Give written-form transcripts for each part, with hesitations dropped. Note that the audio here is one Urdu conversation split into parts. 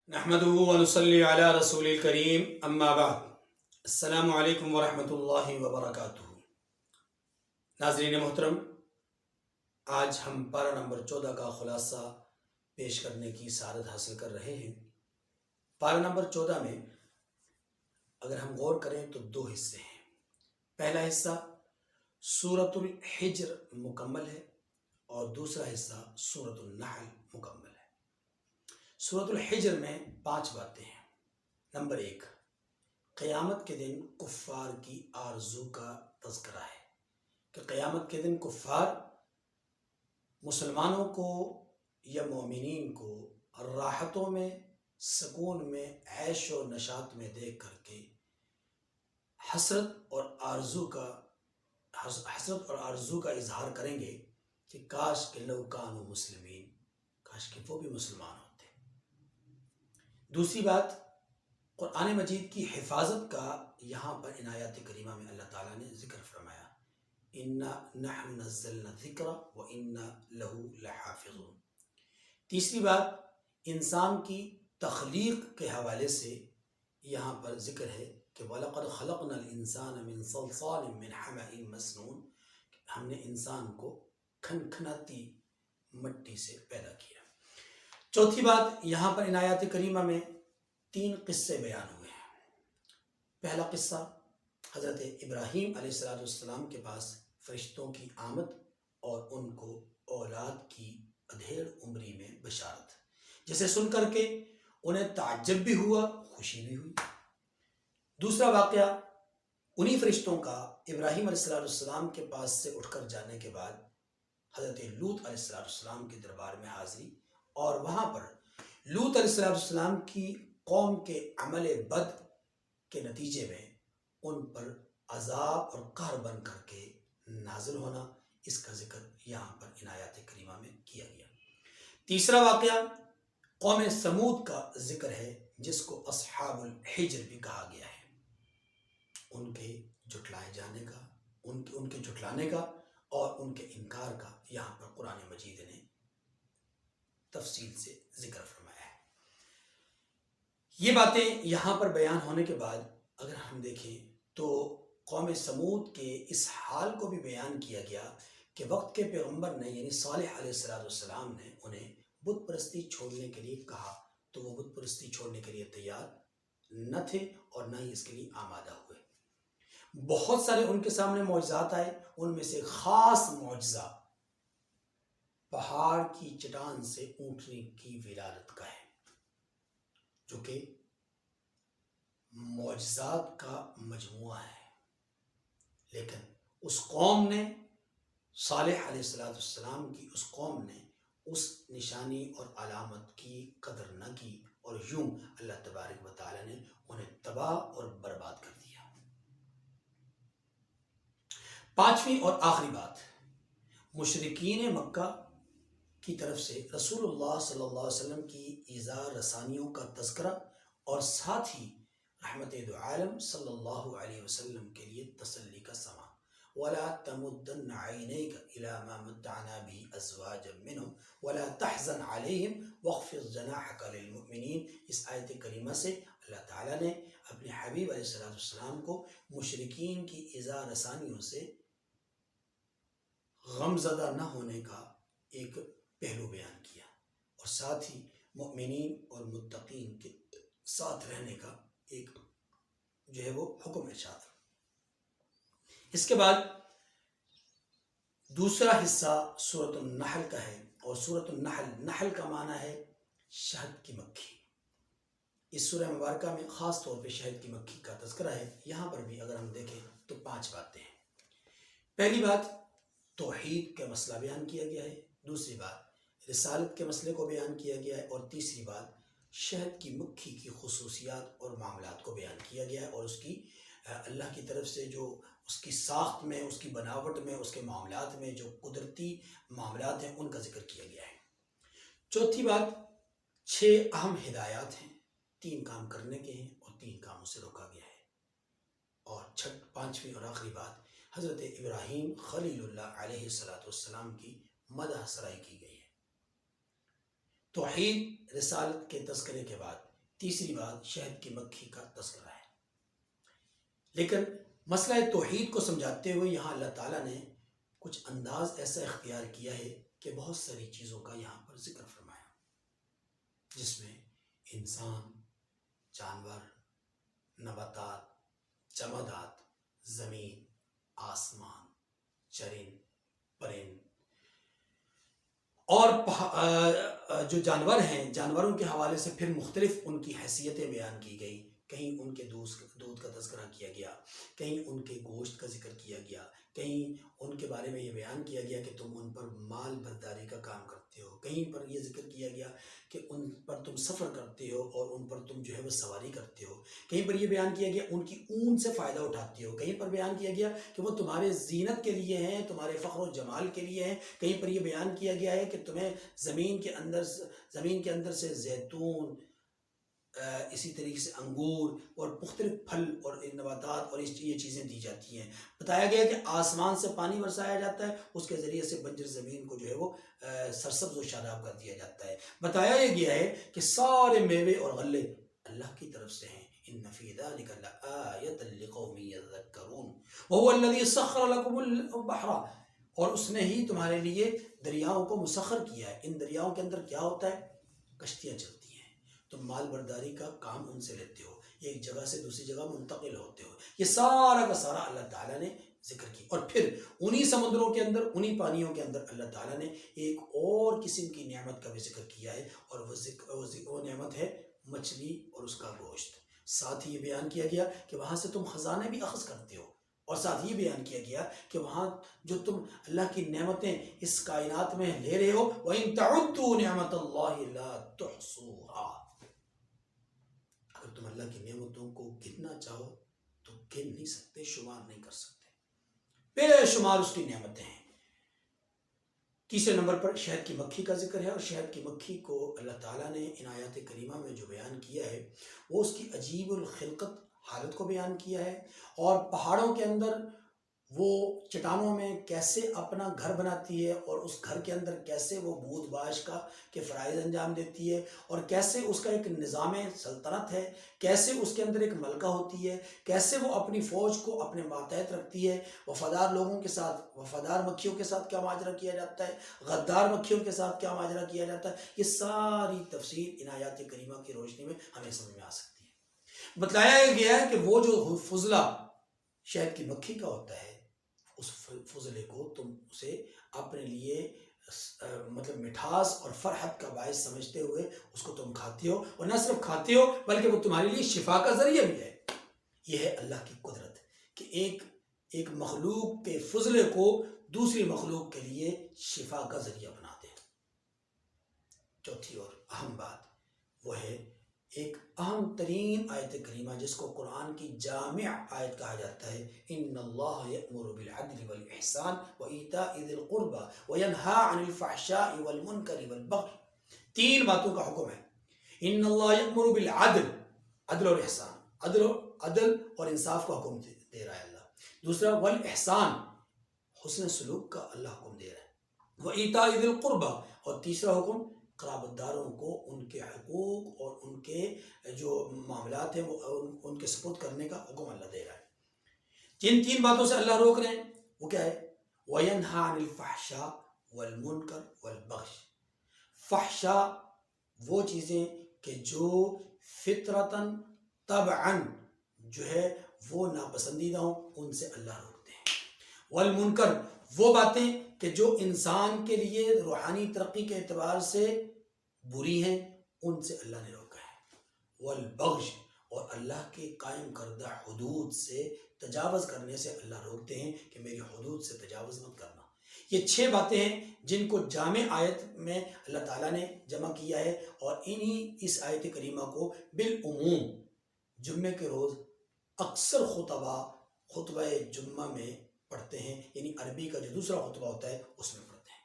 نحمده ونصلي على رسول الكريم اما بعد السلام علیکم ورحمۃ اللہ وبرکاتہ۔ ناظرین محترم، آج ہم پارہ نمبر 14 کا خلاصہ پیش کرنے کی سعادت حاصل کر رہے ہیں۔ پارہ نمبر 14 میں اگر ہم غور کریں تو دو حصے ہیں۔ پہلا حصہ سورۃ الحجر مکمل ہے اور دوسرا حصہ سورۃ النحل مکمل ہے۔ سورۃ الحجر میں 5 باتیں ہیں۔ نمبر 1، قیامت کے دن کفار کی آرزو کا تذکرہ ہے کہ قیامت کے دن کفار مسلمانوں کو یا مومنین کو راحتوں میں، سکون میں، عیش و نشاط میں دیکھ کر کے حسرت اور آرزو کا اظہار کریں گے کہ کاش کہ لو کانوا مسلمین، کاش کہ وہ بھی مسلمان ہوتے۔ دوسری بات، قرآن مجید کی حفاظت کا یہاں پر ان آیات کریمہ میں اللہ تعالیٰ نے ذکر فرمایا، اِنَّا نَحْنُ نَزَّلْنَا الذِّكْرَ وَإِنَّا لَهُ لَحَافِظُونَ۔ تیسری بات، انسان کی تخلیق کے حوالے سے یہاں پر ذکر ہے کہ وَلَقَدْ خَلَقْنَا الْإِنسَانَ مِنْ صَلْصَالٍ مِنْ حَمَإٍ مَسْنُونٍ، ہم نے انسان کو کھنکھناتی مٹی سے پیدا کیا۔ چوتھی بات، یہاں پر ان آیات کریمہ میں 3 قصے بیان ہوئے ہیں۔ پہلا قصہ حضرت ابراہیم علیہ السلام کے پاس فرشتوں کی آمد اور ان کو اولاد کی ادھیڑ عمری میں بشارت، جسے سن کر کے انہیں تعجب بھی ہوا، خوشی بھی ہوئی۔ دوسرا واقعہ انہی فرشتوں کا ابراہیم علیہ السلام کے پاس سے اٹھ کر جانے کے بعد حضرت لوط علیہ السلام کے دربار میں حاضری، اور وہاں پر لوط علیہ السلام کی قوم کے عمل بد کے نتیجے میں ان پر عذاب اور قہر بن کر کے نازل ہونا، اس کا ذکر یہاں پر ان آیات کریمہ میں کیا گیا۔ تیسرا واقعہ قوم سمود کا ذکر ہے، جس کو اصحاب الحجر بھی کہا گیا ہے۔ ان کے جھٹلائے جانے کا، ان کے جھٹلانے کا اور ان کے انکار کا یہاں پر قرآن مجید نے تفصیل سے ذکر فرمایا ہے۔ یہ باتیں یہاں پر بیان ہونے کے بعد اگر ہم دیکھیں تو قوم سمود کے اس حال کو بھی بیان کیا گیا کہ وقت کے پیغمبر نے یعنی صالح علیہ السلام نے انہیں بت پرستی چھوڑنے کے لیے کہا، تو وہ بت پرستی چھوڑنے کے لیے تیار نہ تھے اور نہ ہی اس کے لیے آمادہ ہوئے۔ بہت سارے ان کے سامنے معجزات آئے، ان میں سے خاص معجزہ پہاڑ کی چٹان سے اونٹنے کی ولادت کا ہے، جو کہ معجزات کا مجموعہ ہے۔ لیکن اس قوم نے، صالح علیہ السلام کی اس قوم نے اس نشانی اور علامت کی قدر نہ کی، اور یوں اللہ تبارک و تعالی نے انہیں تباہ اور برباد کر دیا۔ پانچویں اور آخری بات، مشرکین مکہ کی طرف سے رسول اللہ صلی اللہ علیہ وسلم کی ایذا رسانیوں کا تذکرہ، اور ساتھ ہی رحمت دو عالم صلی اللہ علیہ وسلم کے لیے تسلی کا سماع۔ وَلَا تَمُدَّنَّ عَيْنَيْكَ إِلَىٰ مَا مَتَّعْنَا بِهِ أَزْوَاجًا مِّنْهُمْ وَلَا تَحْزَنْ عَلَيْهِمْ وَاخْفِضْ جَنَاحَكَ لِلْمُؤْمِنِينَ۔ اس آیت کریمہ سے اللہ تعالیٰ نے اپنے حبیب علیہ السلام کو مشرکین کی ایذا رسانیوں سے غمزدہ نہ ہونے کا ایک پہلو بیان کیا، اور ساتھ ہی مؤمنین اور متقین کے ساتھ رہنے کا ایک جو ہے وہ حکم ارشاد۔ اس کے بعد دوسرا حصہ سورۃ النحل کا ہے، اور سورۃ النحل، نحل کا معنی ہے شہد کی مکھی۔ اس سورہ مبارکہ میں خاص طور پہ شہد کی مکھی کا تذکرہ ہے۔ یہاں پر بھی اگر ہم دیکھیں تو 5 باتیں ہیں۔ پہلی بات، توحید کا مسئلہ بیان کیا گیا ہے۔ دوسری بات، رسالت کے مسئلے کو بیان کیا گیا ہے، اور تیسری بات، شہد کی مکھی کی خصوصیات اور معاملات کو بیان کیا گیا ہے، اور اس کی اللہ کی طرف سے جو اس کی ساخت میں، اس کی بناوٹ میں، اس کے معاملات میں جو قدرتی معاملات ہیں ان کا ذکر کیا گیا ہے۔ چوتھی بات، 6 اہم ہدایات ہیں، 3 کام کرنے کے ہیں اور 3 کاموں سے روکا گیا ہے۔ اور پانچویں اور آخری بات، حضرت ابراہیم خلیل اللہ علیہ السلام کی مدح سرائی کی گئی ہے۔ توحید رسالت کے تذکرے کے بعد تیسری بات شہد کی مکھی کا تذکرہ ہے. لیکن مسئلہ توحید کو سمجھاتے ہوئے یہاں اللہ تعالیٰ نے کچھ انداز ایسا اختیار کیا ہے کہ بہت ساری چیزوں کا یہاں پر ذکر فرمایا، جس میں انسان، جانور، نباتات، جمادات، زمین، آسمان، چرند، پرند اور جو جانور ہیں، جانوروں کے حوالے سے پھر مختلف ان کی حیثیتیں بیان کی گئی. کہیں ان کے دودھ کا تذکرہ کیا گیا، کہیں ان کے گوشت کا ذکر کیا گیا، کہیں ان کے بارے میں یہ بیان کیا گیا کہ تم ان پر مال برداری کا کام کرتے ہو، کہیں پر یہ ذکر کیا گیا کہ ان پر تم سفر کرتے ہو اور ان پر تم جو ہے وہ سواری کرتے ہو، کہیں پر یہ بیان کیا گیا ان کی اون سے فائدہ اٹھاتے ہو، کہیں پر بیان کیا گیا کہ وہ تمہارے زینت کے لیے ہیں، تمہارے فخر و جمال کے لیے ہیں، کہیں پر یہ بیان کیا گیا ہے کہ تمہیں زمین کے اندر سے زیتون، اسی طریقے سے انگور اور مختلف پھل اور نباتات اور یہ چیزیں دی جاتی ہیں. بتایا گیا کہ آسمان سے پانی برسایا جاتا ہے، اس کے ذریعے سے بنجر زمین کو جو ہے وہ سرسبز و شاداب کر دیا جاتا ہے. بتایا یہ گیا ہے کہ سارے میوے اور غلے اللہ کی طرف سے ہیں. ان فی ذلک لآیۃ لقوم یذکرون وهو الذی سخر لکم البحر، اور اس نے ہی تمہارے لیے دریاؤں کو مسخر کیا ہے. ان دریاؤں کے اندر کیا ہوتا ہے؟ کشتیاں چلتی ہیں، تم مال برداری کا کام ان سے لیتے ہو، ایک جگہ سے دوسری جگہ منتقل ہوتے ہو. یہ سارا کا سارا اللہ تعالیٰ نے ذکر کی. اور پھر انہی سمندروں کے اندر، انہی پانیوں کے اندر اللہ تعالیٰ نے ایک اور قسم کی نعمت کا بھی ذکر کیا ہے، اور وہ نعمت ہے مچھلی اور اس کا گوشت. ساتھ ہی یہ بیان کیا گیا کہ وہاں سے تم خزانے بھی اخذ کرتے ہو، اور ساتھ ہی بیان کیا گیا کہ وہاں جو تم اللہ کی نعمتیں اس کائنات میں لے رہے ہو، وَإِن تَعُدُّوا نِعْمَةَ اللَّهِ لَا تُحْصُوهَا، اگر تم اللہ کی نعمتوں کو گننا چاہو تو گن نہیں سکتے، شمار نہیں کر سکتے، بے شمار اس کی نعمتیں ہیں. تیسرے نمبر پر شہد کی مکھی کا ذکر ہے، اور شہد کی مکھی کو اللہ تعالیٰ نے ان آیات کریمہ میں جو بیان کیا ہے وہ اس کی عجیب الخلقت حالت کو بیان کیا ہے، اور پہاڑوں کے اندر وہ چٹانوں میں کیسے اپنا گھر بناتی ہے، اور اس گھر کے اندر کیسے وہ بود باش کا کے فرائض انجام دیتی ہے، اور کیسے اس کا ایک نظام سلطنت ہے، کیسے اس کے اندر ایک ملکہ ہوتی ہے، کیسے وہ اپنی فوج کو اپنے ماتحت رکھتی ہے، وفادار لوگوں کے ساتھ، وفادار مکھیوں کے ساتھ کیا ماجرا کیا جاتا ہے، غدار مکھیوں کے ساتھ کیا ماجرا کیا جاتا ہے. یہ ساری تفصیل ان آیات کریمہ کی روشنی میں ہمیں سمجھ میں آ سکتی ہے. بتلایا گیا ہے کہ وہ جو فضلہ شہد کی مکھی کا ہوتا ہے، اس فضلے کو تم اسے اپنے لیے مطلب مٹھاس اور فرحت کا باعث سمجھتے ہوئے اس کو تم کھاتے ہو، اور نہ صرف کھاتے ہو بلکہ وہ تمہارے لیے شفا کا ذریعہ بھی ہے. یہ ہے اللہ کی قدرت کہ ایک مخلوق کے فضلے کو دوسری مخلوق کے لیے شفا کا ذریعہ بنا دے. چوتھی اور اہم بات وہ ہے ایک اہم ترین آیت کریمہ جس کو قرآن کی جامع آیت کہا جاتا ہے، ان اللہ یأمر بالعدل والاحسان وایتاء ذی القربى وینہی عن الفحشاء والمنکر والبغی. تین باتوں کا حکم ہے. ان اللہ یأمر بالعدل، عدل اور احسان، عدل اور انصاف کا حکم دے رہا ہے اللہ. دوسرا والاحسان، حسن سلوک کا اللہ حکم دے رہا ہے. وایتاء ذی القربى، اور تیسرا حکم قرابت داروں کو ان کے حقوق اور ان کے جو معاملات ہیں وہ ان کے سپرد کرنے کا حکم اللہ دے رہا ہے. جن تین باتوں سے اللہ روک رہے ہیں وہ کیا ہے؟ وَيَنْهَا عَنِ الْفَحْشَاءِ وَالْمُنْكَرِ وَالْبَغْيِ. فحشا وہ چیزیں کہ جو فطرتاً طبعاً جو ہے وہ ناپسندیدہ ہوں، ان سے اللہ روکتے ہیں. والمنکر وہ باتیں کہ جو انسان کے لیے روحانی ترقی کے اعتبار سے بری ہیں، ان سے اللہ نے روکا ہے. والبغی، اور اللہ کے قائم کردہ حدود سے تجاوز کرنے سے اللہ روکتے ہیں کہ میری حدود سے تجاوز مت کرنا. یہ 6 باتیں ہیں جن کو جامع آیت میں اللہ تعالیٰ نے جمع کیا ہے، اور اس آیت کریمہ کو بالعموم جمعے کے روز اکثر خطبہ جمعہ میں پڑھتے ہیں، یعنی عربی کا جو دوسرا خطبہ ہوتا ہے اس میں پڑھتے ہیں.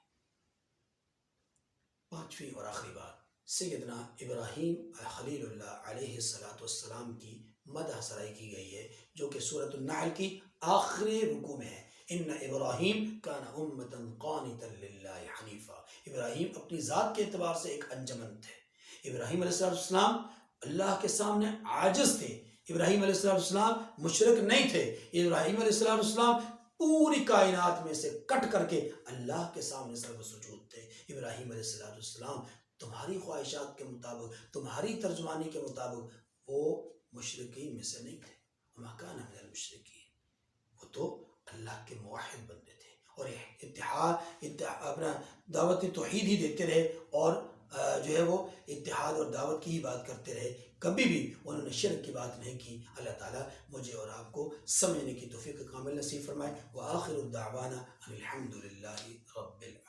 پانچویں اور آخری بات، سیدنا ابراہیم خلیل اللہ علیہ السلام کی مدح سرائی کی گئی ہے، جو کہ سورۃ النحل کی آخری رکوع میں ہے. ان ابراہیم کان امۃ قانتا للہ حنیفا. ابراہیم اپنی ذات کے اعتبار سے ایک انجمن تھے. ابراہیم علیہ السلام اللہ کے سامنے عاجز تھے. ابراہیم علیہ السلام مشرک نہیں تھے. ابراہیم علیہ السلام پوری کائنات میں سے کٹ کر کے اللہ کے سامنے سر و سجود تھے. ابراہیم علیہ السلام تمہاری خواہشات کے مطابق، تمہاری ترجمانی کے مطابق وہ مشرکین میں سے نہیں تھے. وما کان من المشرکین، وہ تو اللہ کے موحد بندے تھے اور اتحاد اپنا دعوت توحید ہی دیتے رہے اور جو ہے وہ اتحاد اور دعوت کی ہی بات کرتے رہے. کبھی بھی انہوں نے شرک کی بات نہیں کی. اللہ تعالیٰ مجھے اور آپ کو سمجھنے کی توفیق کامل نصیب فرمائے. وآخر الدعوانا ان الحمد للہ رب العالمین.